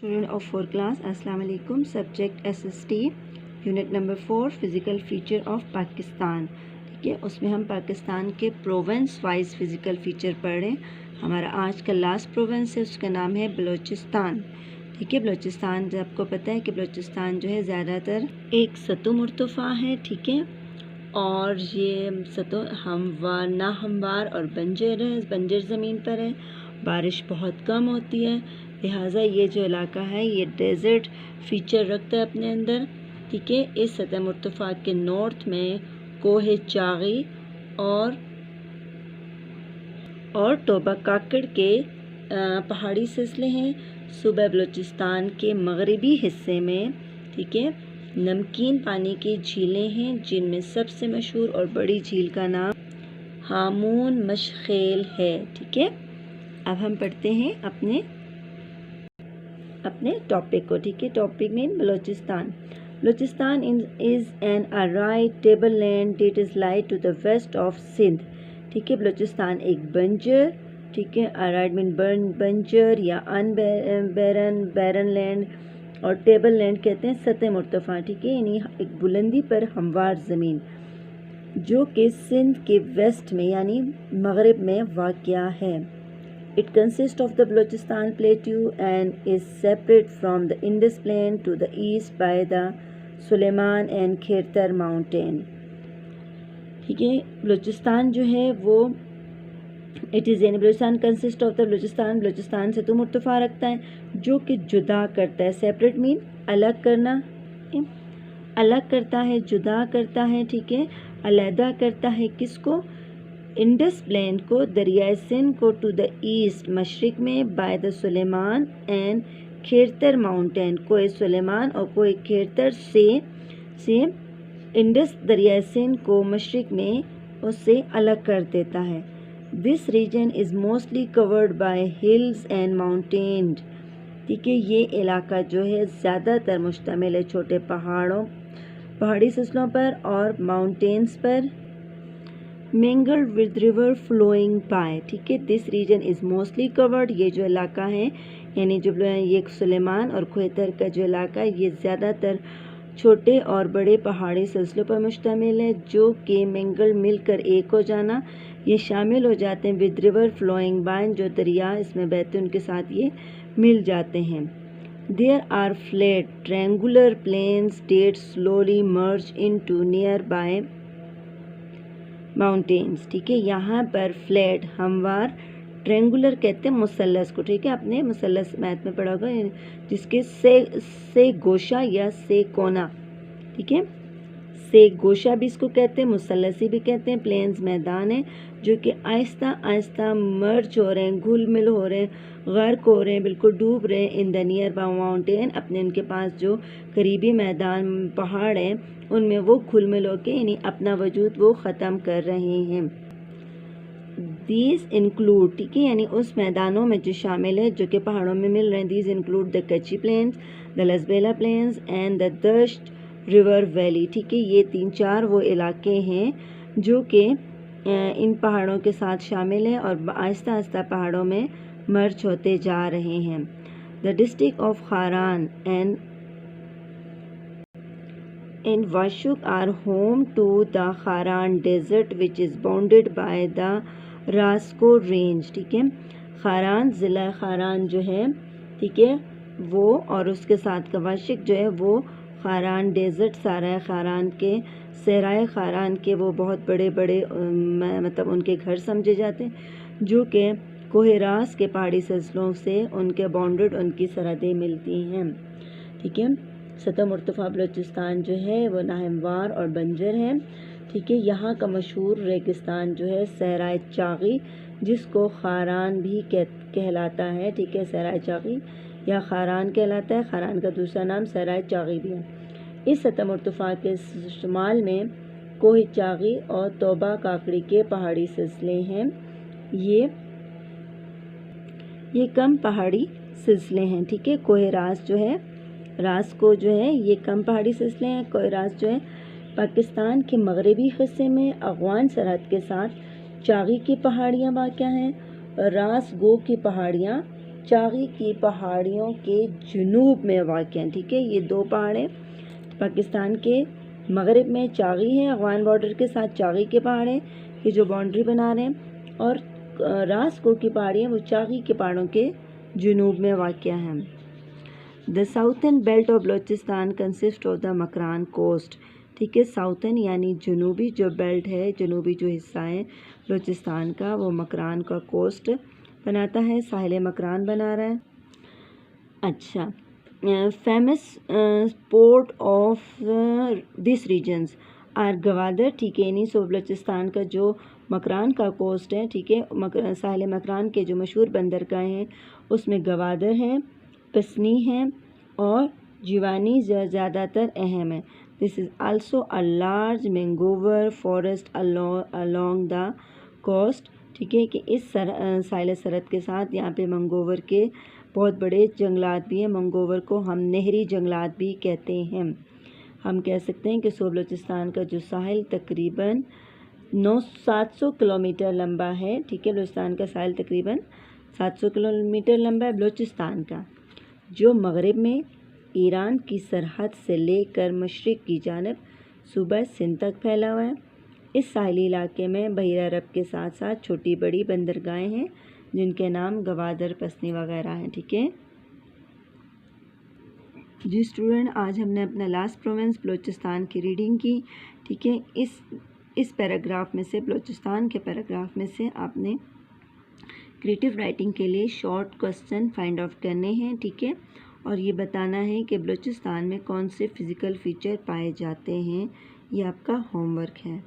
Student of 4th class, Assalamu alaikum. Subject SST, Unit number 4, Physical Feature of Pakistan. ठीक है, उसमें हम पाकिस्तान के प्रोविंस वाइज फिज़िकल फीचर पढ़ रहे हैं। हमारा आज का लास्ट प्रोविंस है, उसका नाम है बलूचिस्तान। ठीक है, बलूचिस्तान आपको पता है कि बलूचिस्तान जो है ज़्यादातर एक सतो मुर्तफ़ा है। ठीक है, और ये सतो हमवार ना हमवार और बंजर है, बंजर ज़मीन पर है, बारिश बहुत कम होती है, लिहाजा ये जो इलाका है ये डेज़र्ट फीचर रखता है अपने अंदर। ठीक है, इस सतह मुर्तफ़ा के नॉर्थ में कोहे चागी और टोबा काकड़ के पहाड़ी सिलसिले हैं। सूबा बलूचिस्तान के मगरबी हिस्से में ठीक है नमकीन पानी की झीलें हैं, जिनमें सबसे मशहूर और बड़ी झील का नाम हामून मशखेल है। ठीक है, अब हम पढ़ते हैं अपने टॉपिक को। ठीक है, टॉपिक में Balochistan is an arid table land that is lie to the west of Sindh. ठीक है, बलूचिस्तान एक बंजर, ठीक है, अराइड मीन बंजर या बैरन लैंड, और टेबल लैंड कहते हैं सतह मुर्तफ़ा। ठीक है, यानी एक बुलंदी पर हमवार ज़मीन जो कि सिंध के वेस्ट में यानी मगरब में वाक़या है। It consists of the Balochistan Plateau and is separate from the Indus Plain to the east by the Suleiman and Khairtar Mountain. ठीक है, बलूचिस्तान जो है वो यानी Balochistan consist of the Balochistan से तो मुर्तफ़ा रखता है जो कि जुदा करता है। सेपरेट मीन अलग करना, अलग करता है, जुदा करता है। ठीक है, अलहदा करता है किसको? इंडस प्लेन को, दरियाए सिंध को, टू द ईस्ट मशरिक में by the Sulaiman and Kirthar mountain, कोई सुलेमान और कोई खैरतर से इंडस दरियाए सिंध को मशरिक में उससे अलग कर देता है। This region is mostly covered by hills and mountain. ठीक है, ये इलाका जो है ज़्यादातर मुश्तमिल है छोटे पहाड़ी सिलसिलों पर और माउंटेन्स पर। mingled with river flowing by। ठीक है, this region is mostly covered, ये जो इलाका है यानी जो ये सुलेमान और खैतर का जो इलाका है ये ज़्यादातर छोटे और बड़े पहाड़ी सिलसिलों पर मुश्तमिल है, जो कि मिलकर एक हो जाना ये शामिल हो जाते हैं विद रिवर फ्लोइंग बाय, जो दरिया इसमें बहते हैं उनके साथ ये मिल जाते हैं। There are flat triangular plains that slowly merge into nearby mountains. ठीक है, यहाँ पर फ्लैट हमवार ट्रेंगुलर कहते हैं मुसल्लस को। ठीक है, आपने मुसल्लस मैथ में पढ़ा होगा जिसके से गोशा या से कोना। ठीक है, से गोशा भी इसको कहते हैं, मुसल्लसी भी कहते हैं। प्लेन्स मैदान है जो कि आहिस्ता आहिस्ता मर्ज हो रहे हैं, घुल मिल हो रहे हैं, गर्क हो रहे हैं, बिल्कुल डूब रहे हैं in the near by mountain, अपने उनके पास जो करीबी मैदान पहाड़ हैं उनमें वो घुल मिल होकर यानी अपना वजूद वो ख़त्म कर रहे हैं। दीज इंक्लूड, ठीक है, यानी उस मैदानों में जो शामिल है जो कि पहाड़ों में मिल रहे हैं। These include the Kachhi plains, the Lasbela plains and the Dasht river valley. ठीक है, ये 3-4 वो इलाके हैं जो कि इन पहाड़ों के साथ शामिल हैं और आहिस्ता आहिस्ता पहाड़ों में मर्ज होते जा रहे हैं। The district of Kharan and Washuk are home to the Kharan Desert which is bounded by the Rasko Range। ठीक है, खारान ज़िला खारान जो है ठीक है वो और उसके साथ का वाशिक जो है वो खारान डेज़र्ट सारा खारान के सहराए खारान के वो बहुत बड़े बड़े मतलब उनके घर समझे जाते हैं जो कि कोहरास के पहाड़ी सिलसिलों से उनके बाउंडेड उनकी सरहदें मिलती हैं। ठीक है, सतह मुर्तफ़ा बलूचिस्तान जो है वो नाहमवार और बंजर है। ठीक है, यहाँ का मशहूर रेगिस्तान जो है सहराए चागी, जिसको खारान भी कहलाता है। ठीक है, सहराए चागी या खारान कहलाता है, खारान का दूसरा नाम सहराए चागी भी है। इस सतह मुर्तफ़ा के शुमाल में कोह चागी और तोबा काकड़ी के पहाड़ी सिलसिले हैं। ये कम पहाड़ी सिलसिले हैं। ठीक है, कोहरास जो है रास को जो है ये कम पहाड़ी सिलसिले हैं। कोहरास जो है पाकिस्तान के मगरबी हिस्से में अफ़गान सरहद के साथ चागी की पहाड़ियाँ वाक़या हैं। रास गो की पहाड़ियाँ چاغی کی پہاڑیوں کے جنوب میں واقع ہیں. ٹھیک ہے، یہ دو پہاڑ ہیں. پاکستان کے مغرب میں چاغی ہے، افغان بارڈر کے ساتھ چاغی کے پہاڑ ہیں یہ جو باؤنڈری بنا رہے ہیں، اور راسکو کی پہاڑی ہیں وہ چاغی کے پہاڑوں کے جنوب میں واقع ہیں. The southern belt of Balochistan consist of the Makran coast. ٹھیک ہے، ساؤتھن یعنی جنوبی جو بیلٹ ہے، جنوبی جو حصہ ہے بلوچستان کا، وہ مکران کا کوسٹ بناتا ہے، ساحل مکران بنا رہا ہے. اچھا، famous port of this regions are Gwadar. ٹھیک ہے، انہیں سو بلوچستان کا جو مکران کا کوسٹ ہے، ٹھیک ہے، ساحل مکران کے جو مشہور بندرگاہیں ہیں اس میں گوادر ہیں، پسنی ہیں اور جیوانی زیادہ تر اہم ہیں. This is also a large mangrove forest along the coast. ٹھیک ہے، کہ اس ساحل سرحد کے ساتھ یہاں پہ منگوور کے بہت بڑے جنگلات بھی ہیں. منگوور کو ہم نہری جنگلات بھی کہتے ہیں. ہم کہہ سکتے ہیں کہ سو بلوچستان کا جو ساحل تقریباً 700 کلومیٹر لمبا ہے. ٹھیک ہے، بلوچستان کا ساحل تقریباً 700 کلومیٹر لمبا ہے. بلوچستان کا جو مغرب میں ایران کی سرحد سے لے کر مشرق کی جانب صوبہ سندھ تک پھیلا ہوا ہے. اس ساحلی علاقے میں بحیرہ عرب کے ساتھ ساتھ چھوٹی بڑی بندرگاہیں ہیں جن کے نام گوادر، پسنی وغیرہ ہیں. ٹھیک ہے جی اسٹوڈنٹ، آج ہم نے اپنا لاسٹ پروونس بلوچستان کی ریڈنگ کی. ٹھیک ہے، اس پیراگراف میں سے، بلوچستان کے پیراگراف میں سے آپ نے کریٹیو رائٹنگ کے لیے شارٹ کوسچن فائنڈ آؤٹ کرنے ہیں. ٹھیک ہے، اور یہ بتانا ہے کہ بلوچستان میں کون سے فزیکل فیچر پائے جاتے ہیں. یہ آپ کا ہوم ورک ہے.